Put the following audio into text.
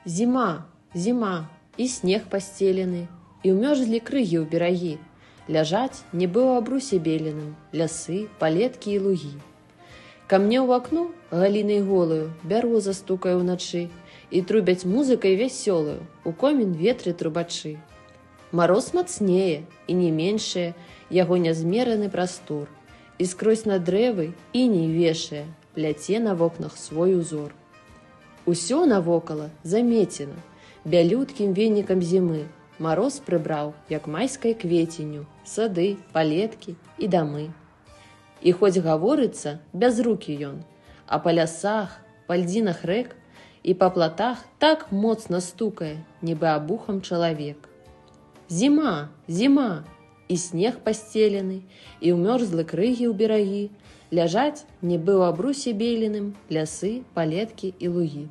Зіма, зіма, і снег пастелены, і ўмёрзлі крыгі ў берагі. Ляжаць, нібы ў абрусе беленым, лясы, палеткі і лугі. Ка мне ў акно, галінай голаю, бяроза стукае ўначы, і трубяць музыкай вясёлаю, у комін ветры трубачы. Мароз мацнее, і не меншае, яго нязмераны прастор, і скрозь на дрэвы іней вешае, пляце на вокнах свой узор. Усё навокала замецена, бялюткім венікам зімы. Мароз прыбраў, як майскай кветенню, сады, палеткі і дамы. І хоць гаворыцца, бязрукі ён, а па лясах, па льдзінах рэк і па платах так моцна стукае, нібы абухам чалавек. Зіма, зіма, і снег пастелены, і ўмёрзлы крыгі ў берагі, ляжаць, нібы ў абрусе беленым, лясы, палеткі і лугі.